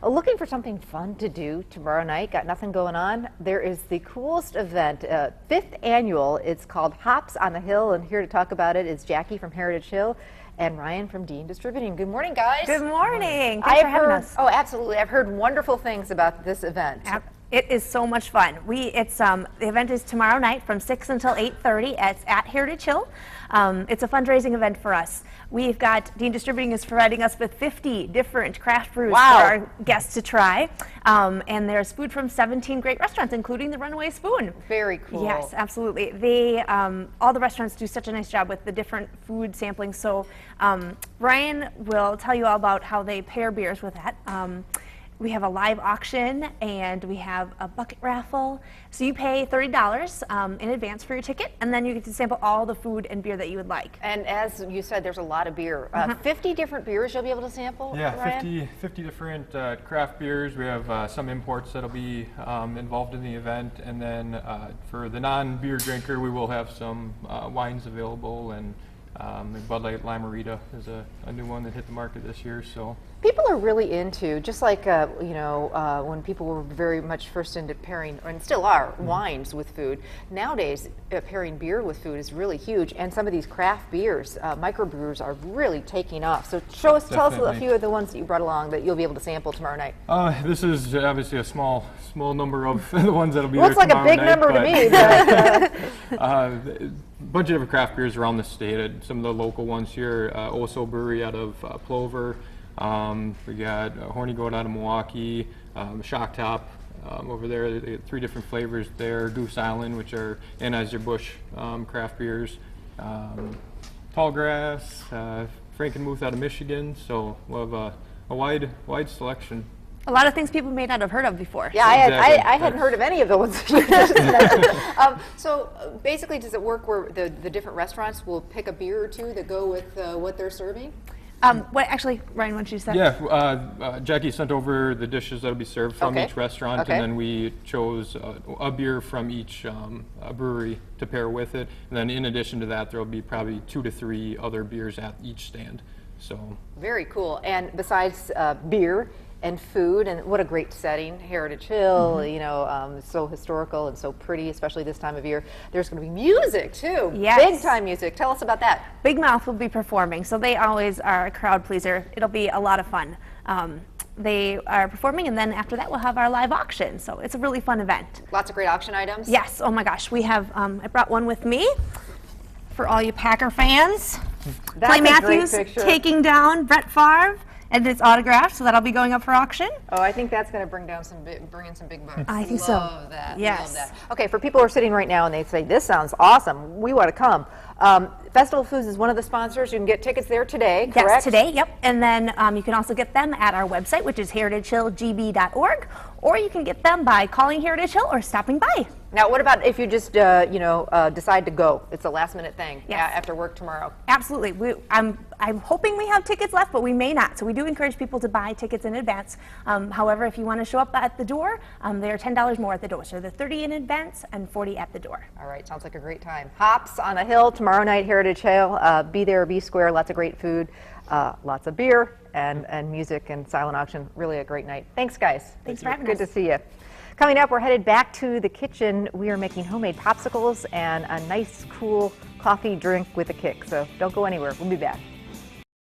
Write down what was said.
Looking for something fun to do tomorrow night? Got nothing going on? There is the coolest event, 5th annual. It's called Hops on the Hill, and here to talk about it is Jackie from Heritage Hill and Ryan from Dean Distributing. Good morning, guys. Good morning. Thanks for having us. Oh, absolutely. I've heard wonderful things about this event. It is so much fun. The event is tomorrow night from 6 until 8:30. It's at Heritage Hill. It's a fundraising event for us. We've got Dean Distributing is providing us with 50 different craft brews for our guests to try. And there's food from 17 great restaurants, including the Runaway Spoon. Very cool. Yes, absolutely. All the restaurants do such a nice job with the different food sampling. So Ryan will tell you all about how they pair beers with that. We have a live auction and we have a bucket raffle. So you pay $30 in advance for your ticket, and then you get to sample all the food and beer that you would like. And as you said, there's a lot of beer. 50 different beers you'll be able to sample? Yeah, Ryan? 50 different craft beers. We have some imports that'll be involved in the event, and then for the non-beer drinker, we will have some wines available, and Bud Light Limerita is a new one that hit the market this year. So people are really into, just like when people were very much first into pairing, and still are, wines with food. Nowadays, pairing beer with food is really huge, and some of these craft beers, microbrewers, are really taking off. So tell us a few of the ones that you brought along that you'll be able to sample tomorrow night. This is obviously a small number of the ones that'll be Looks there like a big night, number to me. A bunch of different craft beers around the state. Some of the local ones here, Oso Brewery out of Plover. We got Horny Goat out of Milwaukee, Shock Top over there. They get 3 different flavors there. Goose Island, which are Anheuser-Busch craft beers. Tallgrass, Frankenmuth out of Michigan. So we'll have a wide selection. A lot of things people may not have heard of before. Yeah, I hadn't heard of any of the ones you just mentioned. So basically, does it work where the different restaurants will pick a beer or two that go with what they're serving? Actually, Ryan, what you said? Yeah, Jackie sent over the dishes that'll be served from each restaurant, and then we chose a beer from each brewery to pair with it. And then in addition to that, there'll be probably 2 to 3 other beers at each stand. So very cool. And besides beer and food, and what a great setting, Heritage Hill, you know, so historical and so pretty, especially this time of year. There's going to be music too. Yes. Big time music. Tell us about that. Big Mouth will be performing, so they always are a crowd pleaser. It'll be a lot of fun. They are performing, and then after that we'll have our live auction, so it's a really fun event. Lots of great auction items. Yes, oh my gosh, we have, I brought one with me for all you Packer fans. That's Clay Matthews taking down Brett Favre, and it's autographed, so that'll be going up for auction. Oh, I think that's going to bring in some big bucks. I think so. Love that. Yes. Love that. Okay, for people who are sitting right now and they say, this sounds awesome, we want to come. Festival Foods is one of the sponsors. You can get tickets there today, correct? Yes, today, yep. And then you can also get them at our website, which is heritagehillgb.org, or you can get them by calling Heritage Hill or stopping by. Now, what about if you just, decide to go? It's a last-minute thing after work tomorrow. Absolutely. I'm hoping we have tickets left, but we may not. So we do encourage people to buy tickets in advance. However, if you want to show up at the door, they're $10 more at the door. So they're $30 in advance and $40 at the door. All right, sounds like a great time. Hops on a Hill tomorrow night, Heritage Hill. Be there, be square. Lots of great food, lots of beer, and music and silent auction. Really a great night. Thanks, guys. Thanks for having us. Good to see you. Coming up, we're headed back to the kitchen. We are making homemade popsicles and a nice, cool coffee drink with a kick. So don't go anywhere. We'll be back.